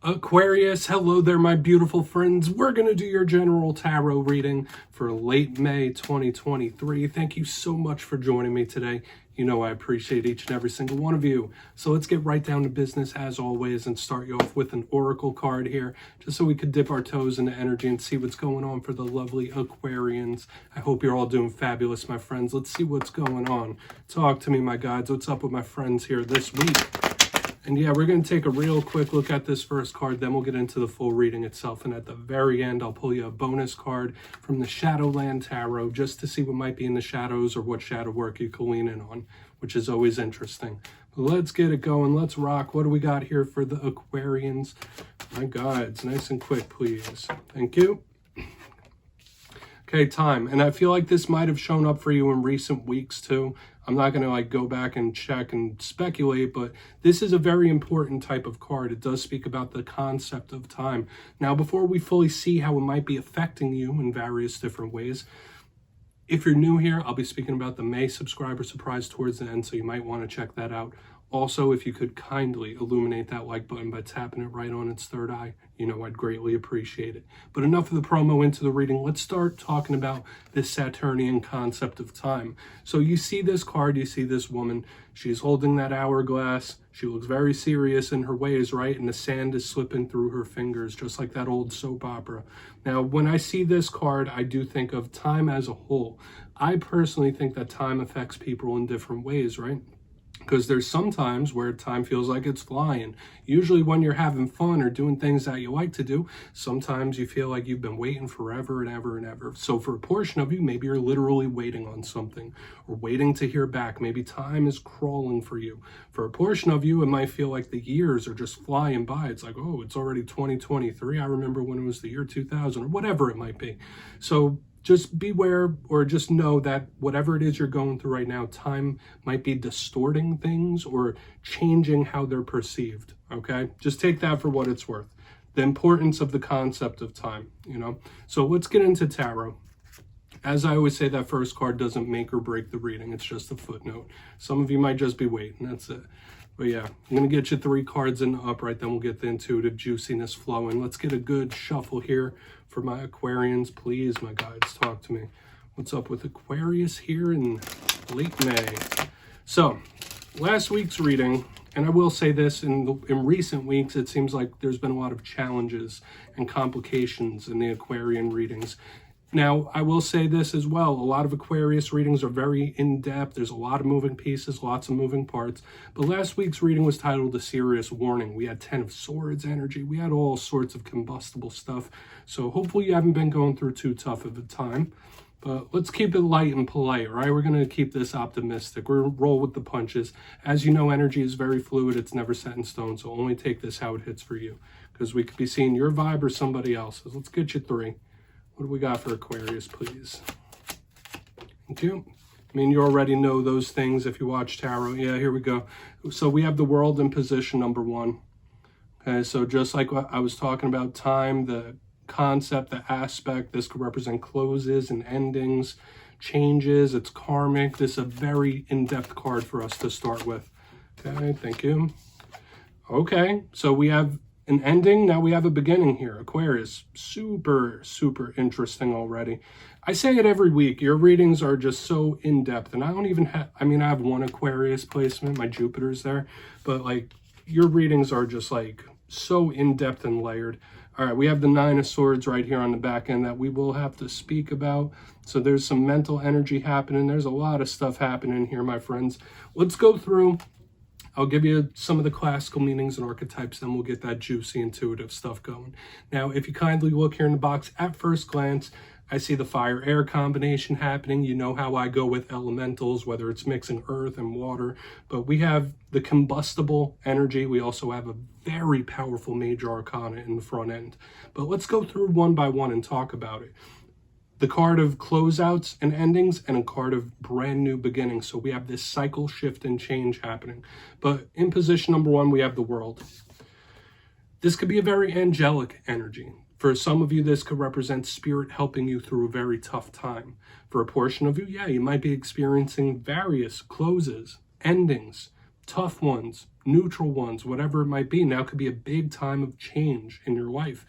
Aquarius, hello there, my beautiful friends. We're going to do your general tarot reading for late May 2023. Thank you so much for joining me today. You know I appreciate each and every single one of you. So let's get right down to business as always and start you off with an oracle card here, just so we could dip our toes into energy and see what's going on for the lovely Aquarians. I hope you're all doing fabulous, my friends. Let's see what's going on. Talk to me, my guides. What's up with my friends here this week? And yeah, we're going to take a real quick look at this first card, then we'll get into the full reading itself. And at the very end, I'll pull you a bonus card from the Shadowland Tarot just to see what might be in the shadows or what shadow work you can lean in on, which is always interesting. But let's get it going. Let's rock. What do we got here for the Aquarians? My guides, nice and quick, please. Thank you. Okay, time. And I feel like this might have shown up for you in recent weeks too. I'm not going to go back and check and speculate, but this is a very important type of card. It does speak about the concept of time. Now, before we fully see how it might be affecting you in various different ways, if you're new here, I'll be speaking about the May subscriber surprise towards the end, so you might want to check that out. Also, if you could kindly illuminate that like button by tapping it right on its third eye, you know I'd greatly appreciate it. But enough of the promo, into the reading. Let's start talking about this Saturnian concept of time. So you see this card, you see this woman. She's holding that hourglass. She looks very serious in her ways, right? And the sand is slipping through her fingers, just like that old soap opera. Now, when I see this card, I do think of time as a whole. I personally think that time affects people in different ways, right? Because there's some times where time feels like it's flying. Usually when you're having fun or doing things that you like to do, sometimes you feel like you've been waiting forever and ever and ever. So for a portion of you, maybe you're literally waiting on something or waiting to hear back. Maybe time is crawling for you. For a portion of you, it might feel like the years are just flying by. It's like, oh, it's already 2023. I remember when it was the year 2000 or whatever it might be. So just beware, or just know that whatever it is you're going through right now, time might be distorting things or changing how they're perceived, okay? Just take that for what it's worth. The importance of the concept of time, you know? So let's get into tarot. As I always say, that first card doesn't make or break the reading. It's just a footnote. Some of you might just be waiting, that's it. But yeah, I'm going to get you 3 cards in the upright, then we'll get the intuitive juiciness flowing. Let's get a good shuffle here for my Aquarians. Please, my guides, talk to me. What's up with Aquarius here in late May? So, last week's reading, and I will say this, in recent weeks, it seems like there's been a lot of challenges and complications in the Aquarian readings. Now, I will say this as well. A lot of Aquarius readings are very in-depth. There's a lot of moving pieces, lots of moving parts. But last week's reading was titled A Serious Warning. We had 10 of Swords energy. We had all sorts of combustible stuff. So hopefully you haven't been going through too tough of a time. But let's keep it light and polite, right? We're going to keep this optimistic. We're going to roll with the punches. As you know, energy is very fluid. It's never set in stone. So only take this how it hits for you. Because we could be seeing your vibe or somebody else's. Let's get you 3. What do we got for Aquarius, please? Thank you. I mean, you already know those things if you watch tarot. Yeah, here we go. So we have the world in position number 1. Okay, so just like what I was talking about, time, the concept, the aspect, this could represent closes and endings, changes, it's karmic. This is a very in-depth card for us to start with. Okay, thank you. Okay, so we have an ending, now we have a beginning here. Aquarius, super, super interesting already. I say it every week, your readings are just so in-depth, and I don't even have, I have one Aquarius placement, my Jupiter's there, but your readings are just so in-depth and layered. All right, we have the 9 of Swords right here on the back end that we will have to speak about. So there's some mental energy happening. There's a lot of stuff happening here, my friends. Let's go through. I'll give you some of the classical meanings and archetypes, then we'll get that juicy, intuitive stuff going. Now, if you kindly look here in the box, at first glance, I see the fire-air combination happening. You know how I go with elementals, whether it's mixing earth and water. But we have the combustible energy. We also have a very powerful major arcana in the front end. But let's go through one by one and talk about it. The card of closeouts and endings, and a card of brand new beginnings. So we have this cycle shift and change happening. But in position number 1, we have the world. This could be a very angelic energy. For some of you, this could represent spirit helping you through a very tough time. For a portion of you, yeah, you might be experiencing various closes, endings, tough ones, neutral ones, whatever it might be. Now could be a big time of change in your life.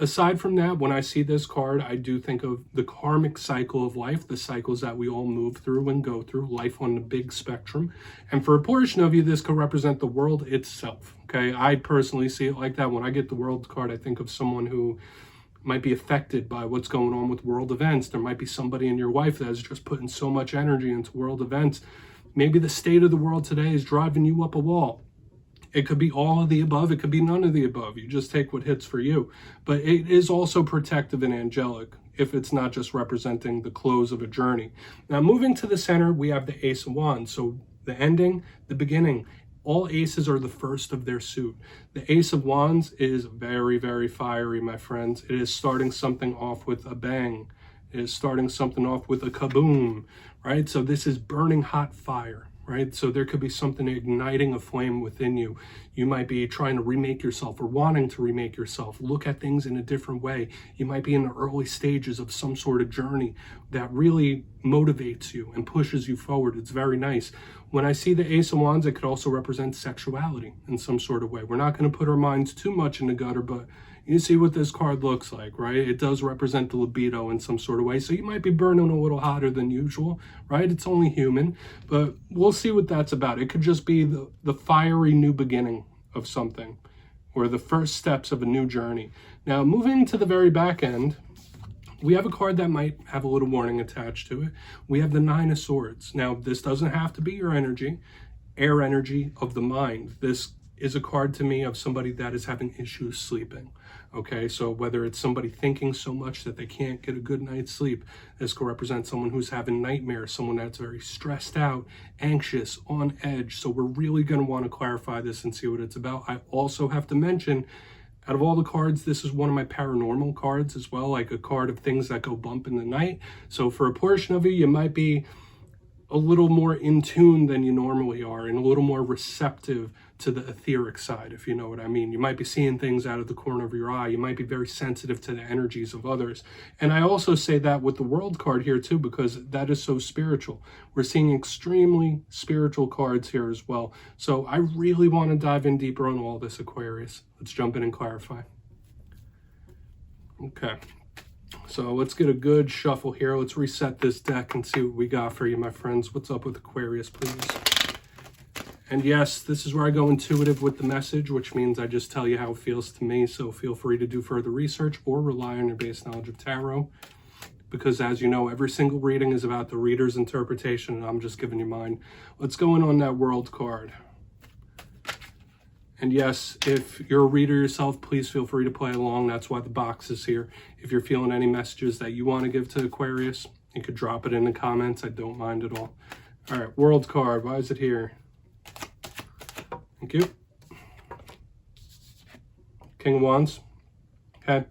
Aside from that, when I see this card, I do think of the karmic cycle of life, the cycles that we all move through and go through, life on the big spectrum. And for a portion of you, this could represent the world itself. Okay, I personally see it like that. When I get the world card, I think of someone who might be affected by what's going on with world events. There might be somebody in your life that is just putting so much energy into world events. Maybe the state of the world today is driving you up a wall. It could be all of the above. It could be none of the above. You just take what hits for you. But it is also protective and angelic if it's not just representing the close of a journey. Now, moving to the center, we have the Ace of Wands. So the ending, the beginning. All aces are the first of their suit. The Ace of Wands is very, very fiery, my friends. It is starting something off with a bang. It is starting something off with a kaboom, right? So this is burning hot fire. Right? So there could be something igniting a flame within you. You might be trying to remake yourself or wanting to remake yourself, look at things in a different way. You might be in the early stages of some sort of journey that really motivates you and pushes you forward. It's very nice. When I see the Ace of Wands, it could also represent sexuality in some sort of way. We're not going to put our minds too much in the gutter, but you see what this card looks like, right? It does represent the libido in some sort of way. So you might be burning a little hotter than usual, right? It's only human, but we'll see what that's about. It could just be the fiery new beginning of something or the first steps of a new journey. Now, moving to the very back end, we have a card that might have a little warning attached to it. We have the Nine of Swords. Now, this doesn't have to be your energy, air energy of the mind. This is a card to me of somebody that is having issues sleeping. Okay, so whether it's somebody thinking so much that they can't get a good night's sleep, this could represent someone who's having nightmares, someone that's very stressed out, anxious, on edge. So we're really going to want to clarify this and see what it's about. I also have to mention, out of all the cards, this is one of my paranormal cards as well, like a card of things that go bump in the night. So for a portion of you might be a little more in tune than you normally are and a little more receptive to the etheric side, if you know what I mean. You might be seeing things out of the corner of your eye. You might be very sensitive to the energies of others. And I also say that with the World card here too, because that is so spiritual. We're seeing extremely spiritual cards here as well. So I really want to dive in deeper on all this, Aquarius. Let's jump in and clarify. Okay. So let's get a good shuffle here. Let's reset this deck and see what we got for you, my friends. What's up with Aquarius, please? And yes, this is where I go intuitive with the message, which means I just tell you how it feels to me. So feel free to do further research or rely on your base knowledge of tarot. Because as you know, every single reading is about the reader's interpretation, and I'm just giving you mine. Let's go in on that World card. And yes, if you're a reader yourself, please feel free to play along. That's why the box is here. If you're feeling any messages that you want to give to Aquarius, you could drop it in the comments. I don't mind at all. All right, World card. Why is it here? Thank you. King of Wands. Okay.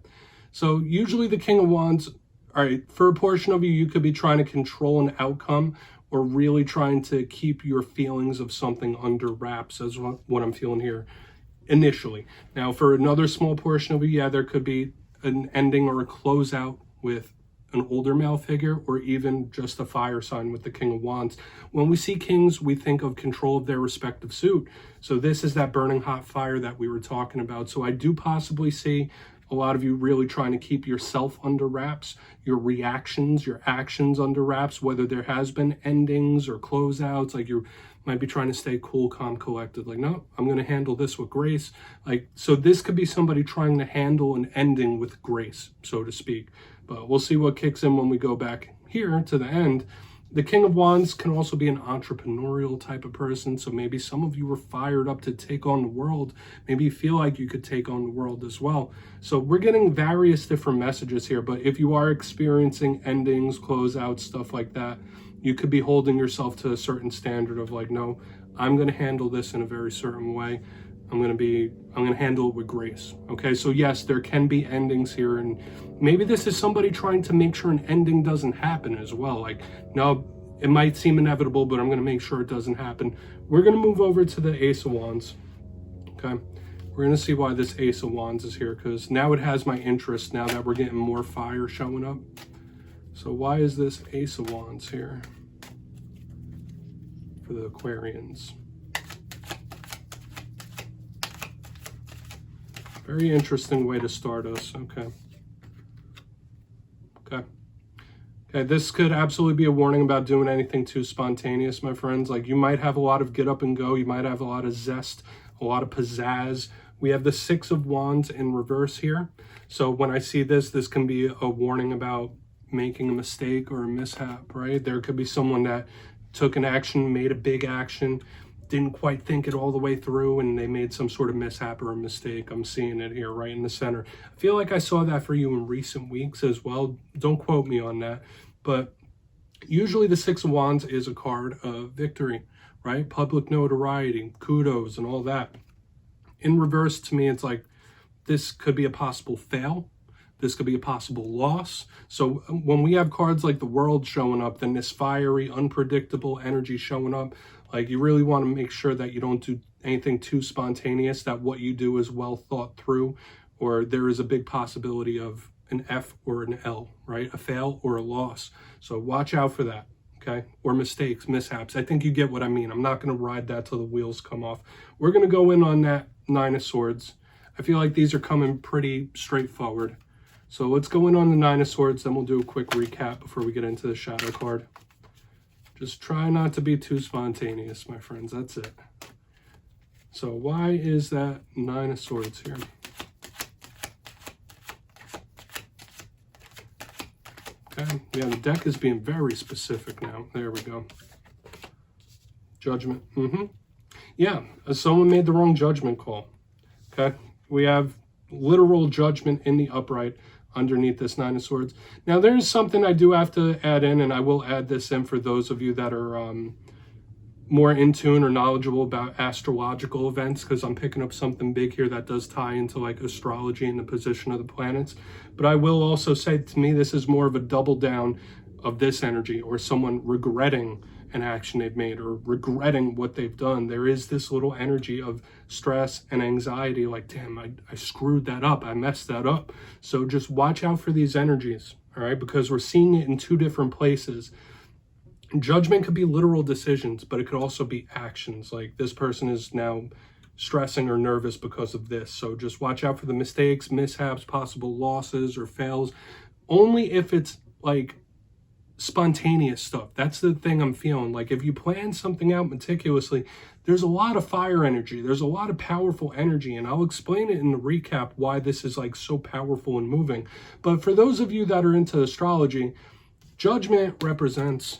So usually the King of Wands, all right, for a portion of you, you could be trying to control an outcome or really trying to keep your feelings of something under wraps, as what I'm feeling here initially. Now, for another small portion of you, yeah, there could be an ending or a closeout with an older male figure, or even just a fire sign with the King of Wands. When we see kings, we think of control of their respective suit. So this is that burning hot fire that we were talking about. So I do possibly see a lot of you really trying to keep yourself under wraps, your reactions, your actions under wraps, whether there has been endings or closeouts, like you might be trying to stay cool, calm, collected. Like, no, I'm going to handle this with grace. Like, so this could be somebody trying to handle an ending with grace, so to speak. But we'll see what kicks in when we go back here to the end. The King of Wands can also be an entrepreneurial type of person. So maybe some of you were fired up to take on the world. Maybe you feel like you could take on the world as well. So we're getting various different messages here. But if you are experiencing endings, closeouts, stuff like that, you could be holding yourself to a certain standard of like, no, I'm going to handle this in a very certain way. I'm going to handle it with grace. Okay, so yes, there can be endings here, and maybe this is somebody trying to make sure an ending doesn't happen as well. Like, no, it might seem inevitable, but I'm going to make sure it doesn't happen. We're going to move over to the Ace of Wands. Okay, we're going to see why this Ace of Wands is here, because now it has my interest now that we're getting more fire showing up. So why is this Ace of Wands here for the Aquarians? Very interesting way to start us. Okay, this could absolutely be a warning about doing anything too spontaneous, my friends. Like, you might have a lot of get up and go. You might have a lot of zest, a lot of pizzazz. We have the Six of Wands in reverse here. So when I see this, this can be a warning about making a mistake or a mishap, right? There could be someone that took an action, made a big action, didn't quite think it all the way through, and they made some sort of mishap or a mistake. I'm seeing it here right in the center. I feel like I saw that for you in recent weeks as well. Don't quote me on that. But usually the Six of Wands is a card of victory, right? Public notoriety, kudos, and all that. In reverse, to me, it's like this could be a possible fail. This could be a possible loss. So when we have cards like the World showing up, then this fiery, unpredictable energy showing up, like, you really want to make sure that you don't do anything too spontaneous, that what you do is well thought through, or there is a big possibility of an F or an L, right? A fail or a loss. So watch out for that, okay? Or mistakes, mishaps. I think you get what I mean. I'm not going to ride that till the wheels come off. We're going to go in on that Nine of Swords. I feel like these are coming pretty straightforward. So let's go in on the Nine of Swords, then we'll do a quick recap before we get into the Shadow card. Just try not to be too spontaneous, my friends. That's it. So why is that Nine of Swords here? Okay, yeah, the deck is being very specific now. There we go. Judgment. Yeah, someone made the wrong judgment call. Okay, we have literal judgment in the upright underneath this Nine of Swords. Now, there's something I do have to add in, and I will add this in for those of you that are more in tune or knowledgeable about astrological events, because I'm picking up something big here that does tie into like astrology and the position of the planets. But I will also say, to me, this is more of a double down of this energy, or someone regretting an action they've made or regretting what they've done. There is this little energy of stress and anxiety, like, damn, I screwed that up, I messed that up. So just watch out for these energies, all right? Because we're seeing it in two different places. Judgment could be literal decisions, but it could also be actions. Like, this person is now stressing or nervous because of this. So just watch out for the mistakes, mishaps, possible losses or fails. Only if it's like spontaneous stuff. That's the thing I'm feeling. Like, if you plan something out meticulously, there's a lot of fire energy. There's a lot of powerful energy, and I'll explain it in the recap why this is like so powerful and moving. But for those of you that are into astrology, judgment represents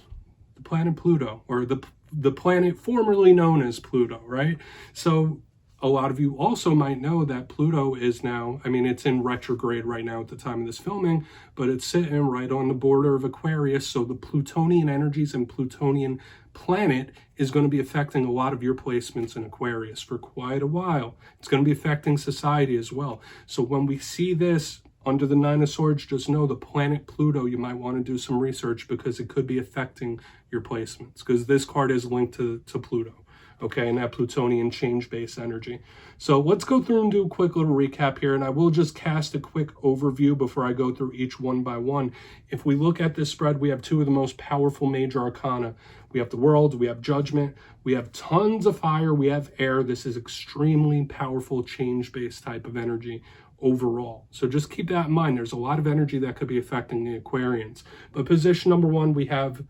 the planet Pluto, or the planet formerly known as Pluto, right? So a lot of you also might know that Pluto is now, I mean, it's in retrograde right now at the time of this filming, but it's sitting right on the border of Aquarius. So the Plutonian energies and Plutonian planet is going to be affecting a lot of your placements in Aquarius for quite a while. It's going to be affecting society as well. So when we see this under the Nine of Swords, just know the planet Pluto, you might want to do some research, because it could be affecting your placements, because this card is linked to Pluto. Okay, and that Plutonian change-based energy. So let's go through and do a quick little recap here, and I will just cast a quick overview before I go through each one by one. If we look at this spread, we have two of the most powerful major arcana. We have the World, we have Judgment, we have tons of fire, we have air. This is extremely powerful change-based type of energy overall. So just keep that in mind. There's a lot of energy that could be affecting the Aquarians. But position number one, we have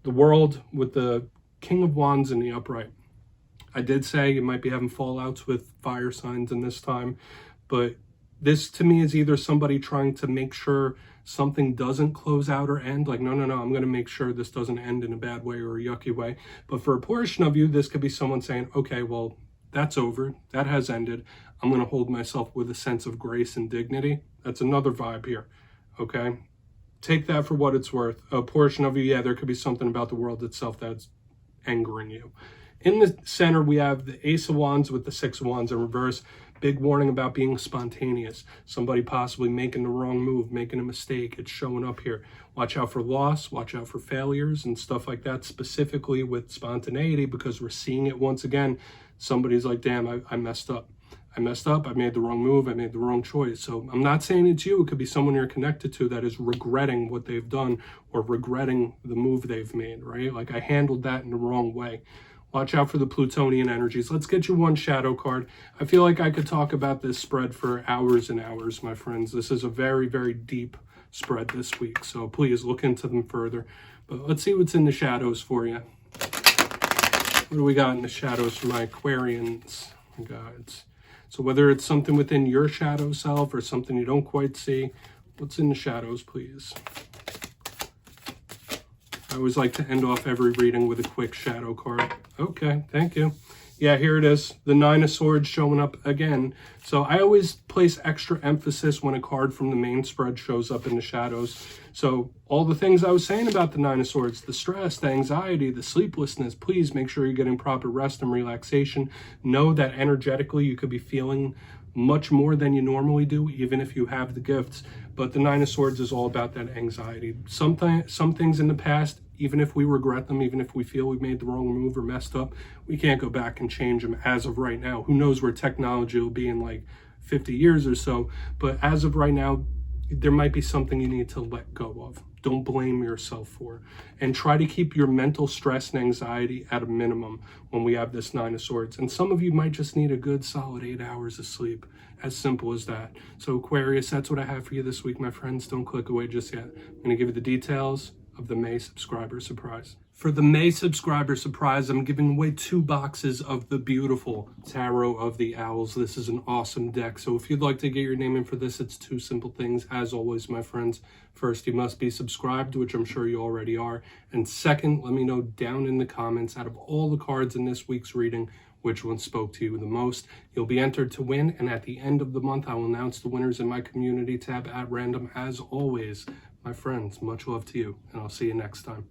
the World with the King of Wands in the upright. I did say you might be having fallouts with fire signs in this time, but this to me is either somebody trying to make sure something doesn't close out or end, like, no, I'm going to make sure this doesn't end in a bad way or a yucky way. But for a portion of you, this could be someone saying, okay, well, that's over, that has ended. I'm going to hold myself with a sense of grace and dignity. That's another vibe here, okay? Take that for what it's worth. A portion of you, yeah, there could be something about the world itself that's angering you. In the center, we have the Ace of Wands with the Six of Wands in reverse. Big warning about being spontaneous. Somebody possibly making the wrong move, making a mistake. It's showing up here. Watch out for loss. Watch out for failures and stuff like that, specifically with spontaneity, because we're seeing it once again. Somebody's like, damn, I messed up. I messed up. I made the wrong move. I made the wrong choice. So I'm not saying it's you. It could be someone you're connected to that is regretting what they've done or regretting the move they've made, right? Like, I handled that in the wrong way. Watch out for the Plutonian energies. Let's get you one shadow card. I feel like I could talk about this spread for hours and hours, my friends. This is a very, very deep spread this week, so please look into them further. But let's see what's in the shadows for you. What do we got in the shadows for my Aquarians, guides? So whether it's something within your shadow self or something you don't quite see, what's in the shadows, please? I always like to end off every reading with a quick shadow card. Okay, thank you. Yeah, here it is. The Nine of Swords showing up again. So I always place extra emphasis when a card from the main spread shows up in the shadows. So all the things I was saying about the Nine of Swords, the stress, the anxiety, the sleeplessness, please make sure you're getting proper rest and relaxation. Know that energetically you could be feeling much more than you normally do, even if you have the gifts. But the Nine of Swords is all about that anxiety. Some things in the past, even if we regret them, even if we feel we made the wrong move or messed up, we can't go back and change them as of right now. Who knows where technology will be in like 50 years or so. But as of right now, there might be something you need to let go of. Don't blame yourself for. And try to keep your mental stress and anxiety at a minimum when we have this Nine of Swords. And some of you might just need a good solid 8 hours of sleep. As simple as that. So Aquarius, that's what I have for you this week, my friends. Don't click away just yet. I'm going to give you the details of the May subscriber surprise. For the May subscriber surprise, I'm giving away 2 boxes of the beautiful Tarot of the Owls. This is an awesome deck. So if you'd like to get your name in for this, it's 2 simple things. As always, my friends, first, you must be subscribed, which I'm sure you already are. And second, let me know down in the comments, out of all the cards in this week's reading, which one spoke to you the most. You'll be entered to win, and at the end of the month, I will announce the winners in my community tab at random. As always, my friends, much love to you, and I'll see you next time.